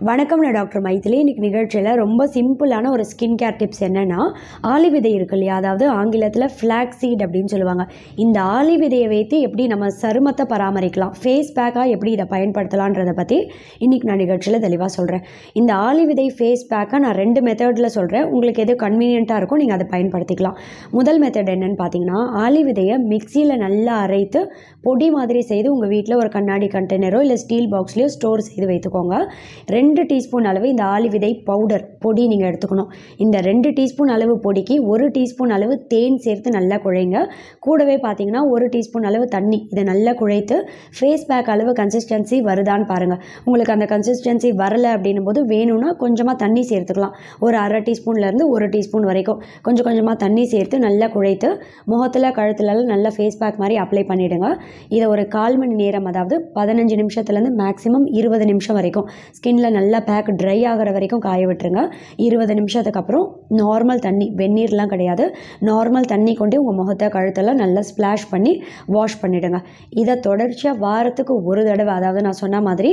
வணக்கம், நான் டாக்டர் மைதிலி. இன்றைக்கி நிகழ்ச்சியில் ரொம்ப சிம்பிளான ஒரு ஸ்கின் கேர் டிப்ஸ் என்னென்னா, ஆளி விதை இருக்கு இல்லையா, அதாவது ஆங்கிலத்தில் ஃப்ளாக் சீட் அப்படின்னு சொல்லுவாங்க. இந்த ஆளி விதையை வைத்து எப்படி நம்ம சருமத்தை பராமரிக்கலாம், ஃபேஸ் பேக்காக எப்படி இதை பயன்படுத்தலான்றதை பற்றி இன்றைக்கி நான் நிகழ்ச்சியில் தெளிவாக சொல்கிறேன். இந்த ஆளி விதை ஃபேஸ் பேக்கை நான் 2 மெத்தடில் சொல்கிறேன். உங்களுக்கு எது கன்வீனியண்ட்டாக இருக்கும் நீங்கள் அதை பயன்படுத்திக்கலாம். முதல் மெத்தட் என்னென்னு பார்த்தீங்கன்னா, ஆளி விதையை மிக்சியில் நல்லா அரைத்து பொடி மாதிரி செய்து உங்கள் வீட்டில் ஒரு கண்ணாடி கண்டெய்னரோ இல்லை ஸ்டீல் பாக்ஸ்லையோ ஸ்டோர் செய்து வைத்துக்கோங்க. 2 டீஸ்பூன் அளவு இந்த ஆளி விதை பவுடர் பொடி நீங்கள் எடுத்துக்கணும். இந்த 2 டீஸ்பூன் அளவு பொடிக்கு 1 டீஸ்பூன் அளவு தேன் சேர்த்து நல்லா குழைங்க. கூடவே பார்த்தீங்கன்னா 1 டீஸ்பூன் அளவு தண்ணி, இதை நல்லா குழைத்து ஃபேஸ் பேக் அளவு கன்சிஸ்டன்சி வருதான்னு பாருங்கள். உங்களுக்கு அந்த கன்சிஸ்டன்சி வரலை அப்படின்னும் போது வேணும்னா கொஞ்சமாக தண்ணி சேர்த்துக்கலாம். ஒரு அரை டீஸ்பூன்லேருந்து 1 டீஸ்பூன் வரைக்கும் கொஞ்சம் கொஞ்சமாக தண்ணி சேர்த்து நல்லா குழைத்து முகத்தில் கழுத்துலலாம் நல்லா ஃபேஸ் பேக் மாதிரி அப்ளை பண்ணிவிடுங்க. இதை ஒரு 1/4 மணி நேரம், அதாவது 15 நிமிஷத்துலேருந்து மேக்ஸிமம் 20 நிமிஷம் வரைக்கும் ஸ்கின்ல நல்லா பேக் ட்ரை ஆகிற வரைக்கும் காய விட்டுருங்க. 20 நிமிஷத்துக்கு அப்புறம் நார்மல் தண்ணி, வெந்நீர்லாம் கிடையாது, நார்மல் தண்ணி கொண்டு உங்கள் முகத்தை கழுத்தெல்லாம் நல்லா ஸ்ப்ளாஷ் பண்ணி வாஷ் பண்ணிவிடுங்க. இதை தொடர்ச்சியாக வாரத்துக்கு ஒரு தடவை, அதாவது நான் சொன்ன மாதிரி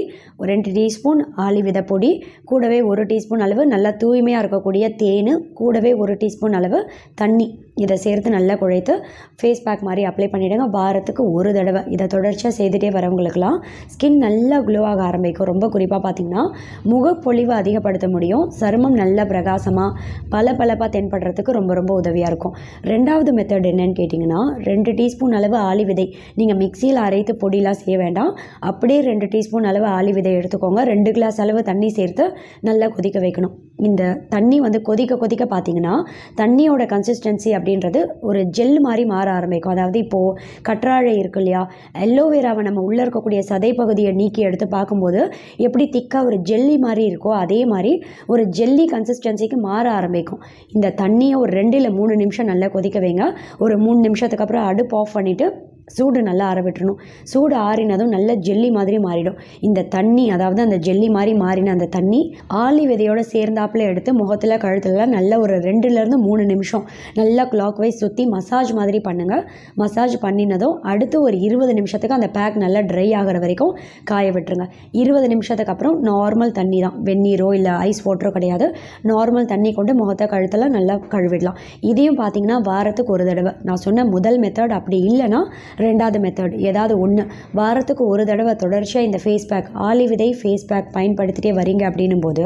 2 டீஸ்பூன் ஆளி விதை பொடி, கூடவே 1 டீஸ்பூன் அளவு நல்லா தூய்மையாக இருக்கக்கூடிய தேன், கூடவே 1 டீஸ்பூன் அளவு தண்ணி, இதை சேர்த்து நல்லா குழைத்து ஃபேஸ் பேக் மாதிரி அப்ளை பண்ணிவிடுங்க. வாரத்துக்கு ஒரு தடவை இதை தொடர்ச்சியாக செய்துகிட்டே வரவங்களுக்கெல்லாம் ஸ்கின் நல்லா க்ளோ ஆக ஆரம்பிக்கும். ரொம்ப குறிப்பாக பார்த்திங்கன்னா முகப்பொழிவை அதிகப்படுத்த முடியும். சருமம் நல்ல பிரகாசமாக பளபளப்பாக தென்படுறதுக்கு ரொம்ப ரொம்ப உதவியாக இருக்கும். 2வது மெத்தட் என்னன்னு கேட்டிங்கன்னா, 2 டீஸ்பூன் அளவு ஆளி விதை நீங்கள் மிக்சியில் அரைத்து பொடியெலாம் செய்ய வேண்டாம். அப்படியே 2 டீஸ்பூன் அளவு ஆளி விதை எடுத்துக்கோங்க. 2 கிளாஸ் அளவு தண்ணி சேர்த்து நல்லா கொதிக்க வைக்கணும். இந்த தண்ணி கொதிக்க கொதிக்க பார்த்தீங்கன்னா தண்ணியோட கன்சிஸ்டன்சி அப்படின்றது ஒரு ஜெல் மாதிரி மாற ஆரம்பிக்கும். அதாவது இப்போது கற்றாழை இருக்கு இல்லையா, எல்லோவேராவை நம்ம உள்ளே இருக்கக்கூடிய சதை பகுதியை நீக்கி எடுத்து பார்க்கும்போது எப்படி திக்காக ஒரு ஜெல்லி மாதிரி இருக்கோ, அதே மாதிரி ஒரு ஜெல்லி கன்சிஸ்டன்சிக்கு மாற ஆரம்பிக்கும். இந்த தண்ணியை ஒரு 2 இல்லை 3 நிமிஷம் நல்லா கொதிக்க வைங்க. ஒரு 3 நிமிஷத்துக்கு அப்புறம் அடுப்பு ஆஃப் பண்ணிவிட்டு சூடு நல்லா ஆற விட்டுறணும். சூடு ஆறினதும் நல்ல ஜெல்லி மாதிரி மாறிடும். இந்த தண்ணி, அதாவது அந்த ஜெல்லி மாதிரி மாறின அந்த தண்ணி ஆளி விதையோடு சேர்ந்தாப்பில் எடுத்து முகத்தில் கழுத்துலலாம் நல்லா ஒரு 2லேருந்து 3 நிமிஷம் நல்லா கிளாக் வைஸ் சுற்றி மசாஜ் மாதிரி பண்ணுங்கள். மசாஜ் பண்ணினதும் அடுத்து ஒரு 20 நிமிஷத்துக்கு அந்த பேக் நல்லா ட்ரை ஆகிற வரைக்கும் காய விட்டுருங்க. 20 நிமிஷத்துக்கு அப்புறம் நார்மல் தண்ணி தான், வெந்நீரோ இல்லை ஐஸ் வாட்டரோ கிடையாது, நார்மல் தண்ணி கொண்டு முகத்தை கழுத்தெல்லாம் நல்லா கழுவிடலாம். இதையும் பார்த்தீங்கன்னா வாரத்துக்கு ஒரு தடவை. நான் சொன்ன முதல் மெத்தட் அப்படி இல்லைன்னா 2வது மெத்தட் ஏதாவது ஒன்று, வாரத்துக்கு ஒரு தடவை தொடர்ச்சியாக இந்த ஃபேஸ் பேக், ஆளி விதை ஃபேஸ் பேக் பயன்படுத்திட்டே வரீங்க அப்படின்னும் போது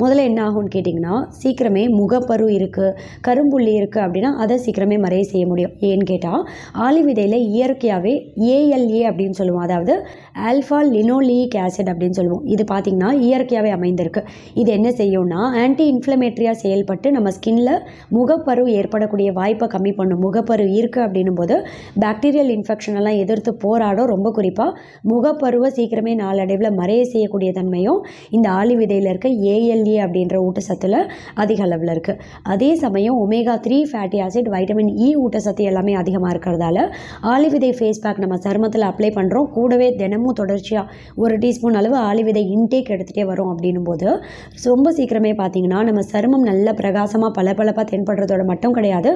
முதல்ல என்ன ஆகும்னு கேட்டிங்கன்னா, சீக்கிரமே முகப்பரு இருக்குது, கரும்புள்ளி இருக்குது அப்படின்னா அதை சீக்கிரமே மறைய செய்ய முடியும். ஏன்னு கேட்டால் ஆளி விதையில் இயற்கையாகவே ALA அப்படின்னு சொல்லுவோம், அதாவது ஆல்ஃபா லினோலிக் ஆசிட் அப்படின்னு சொல்லுவோம். இது பார்த்திங்கன்னா இயற்கையாகவே அமைந்திருக்கு. இது என்ன செய்யும்னா ஆன்டி இன்ஃப்ளமேட்டரியாக செயல்பட்டு நம்ம ஸ்கின்ல முகப்பரு ஏற்படக்கூடிய வாய்ப்பை கம்மி பண்ணும். முகப்பரு இருக்குது அப்படின்னும் போது பாக்டீரியல் இன்ஃபெக்ஷனெல்லாம் எதிர்த்து போராடும். ரொம்ப குறிப்பாக முகப்பருவை சீக்கிரமே நாளடைவில் மறைய செய்யக்கூடிய தன்மையும் இந்த ஆளி விதையில் இருக்க ALA அப்படின்ற ஊட்டச்சத்தில் அதிக அளவில் இருக்குது. அதே சமயம் omega-3 fatty acid, vitamin E ஊட்டச்சத்து எல்லாமே அதிகமாக இருக்கிறதால ஆளி விதை ஃபேஸ் பேக் நம்ம சருமத்தில் அப்ளை பண்ணுறோம். கூடவே தினமும் தொடர்ச்சியாக 1 டீஸ்பூன் அளவு ஆளி விதை இன்டேக் எடுத்துகிட்டே வரும் அப்படின்னும் போது ரொம்ப சீக்கிரமே பார்த்திங்கன்னா நம்ம சருமம் நல்ல பிரகாசமாக பளபளப்பாக தென்படுறதோட மட்டும் கிடையாது,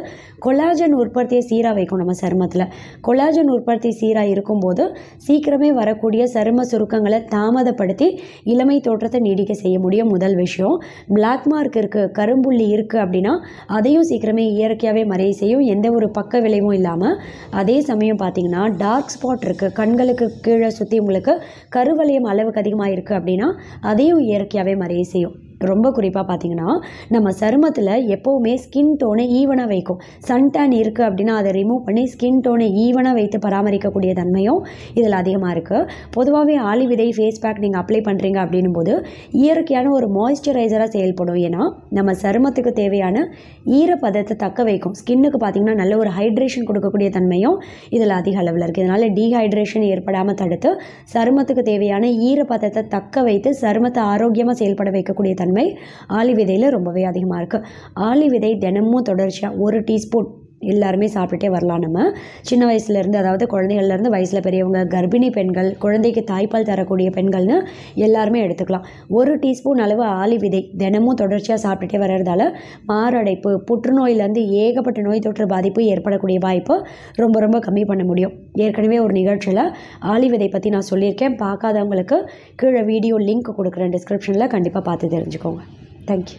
கொலாஜன் உற்பத்தியை சீராக வைக்கும். நம்ம சருமத்தில் கொலாஜன் உற்பத்தி சீராக இருக்கும்போது சீக்கிரமே வரக்கூடிய சரும சுருக்கங்களை தாமதப்படுத்தி இளமை தோற்றத்தை நீடிக்க செய்ய முடியும். முதல் விஷயம். பிளாக் மார்க் இருக்குது, கரும்புள்ளி இருக்குது அப்படின்னா அதையும் சீக்கிரமே இயற்கையாகவே மறைய செய்யும், எந்த ஒரு பக்க விளைவும் இல்லாமல். அதே சமயம் பார்த்திங்கன்னா டார்க் ஸ்பாட் இருக்குது, கண்களுக்கு கீழே சுற்றி உங்களுக்கு கருவளையம் அளவுக்கு அதிகமாக இருக்குது அப்படின்னா அதையும் இயற்கையாகவே மறைய செய்யும். ரொம்ப குறிப்பாக பார்த்திங்கன்னா நம்ம சருமத்தில் எப்போவுமே ஸ்கின் டோனை ஈவனாக வைக்கும். சன்டேன் இருக்குது அப்படின்னா அதை ரிமூவ் பண்ணி ஸ்கின் டோனை ஈவனாக வைத்து பராமரிக்கக்கூடிய தன்மையும் இதில் அதிகமாக இருக்குது. பொதுவாகவே ஆளி விதை ஃபேஸ் பேக் நீங்கள் அப்ளை பண்ணுறீங்க அப்படின்னும் போது இயற்கையான ஒரு மாய்ஸ்சரைசராக செயல்படும். ஏன்னா நம்ம சருமத்துக்கு தேவையான ஈரப்பதத்தை தக்க வைக்கும். ஸ்கின்னுக்கு பார்த்திங்கன்னா நல்ல ஒரு ஹைட்ரேஷன் கொடுக்கக்கூடிய தன்மையும் இதில் அதிக அளவில் இருக்குது. இதனால் டீஹைட்ரேஷன் ஏற்படாமல் தடுத்து சருமத்துக்கு தேவையான ஈரப்பதத்தை தக்க வைத்து சருமத்தை ஆரோக்கியமாக செயல்பட வைக்கக்கூடிய தன்மை ஆளி விதையில் ரொம்பவே அதிகமாக இருக்குது. ஆளி விதை தினமும் தொடர்ச்சியாக 1 டீஸ்பூன் எல்லாருமே சாப்பிட்டுட்டே வரலாம். நம்ம சின்ன வயசுலேருந்து, அதாவது குழந்தைகள்லேருந்து வயசில் பெரியவங்க, கர்ப்பிணி பெண்கள், குழந்தைக்கு தாய்ப்பால் தரக்கூடிய பெண்கள்னு எல்லாருமே எடுத்துக்கலாம். 1 டீஸ்பூன் அளவு ஆளி விதை தினமும் தொடர்ச்சியாக சாப்பிட்டுட்டே வர்றதால மாரடைப்பு, புற்றுநோயிலேருந்து ஏகப்பட்ட நோய் தொற்று பாதிப்பு ஏற்படக்கூடிய வாய்ப்பு ரொம்ப ரொம்ப கம்மி பண்ண முடியும். ஏற்கனவே ஒரு நிகழ்ச்சியில் ஆளி விதை பற்றி நான் சொல்லியிருக்கேன். பார்க்காதவங்களுக்கு கீழே வீடியோ லிங்க் கொடுக்குறேன் டிஸ்கிரிப்ஷனில், கண்டிப்பாக பார்த்து தெரிஞ்சுக்கோங்க. தேங்க்யூ.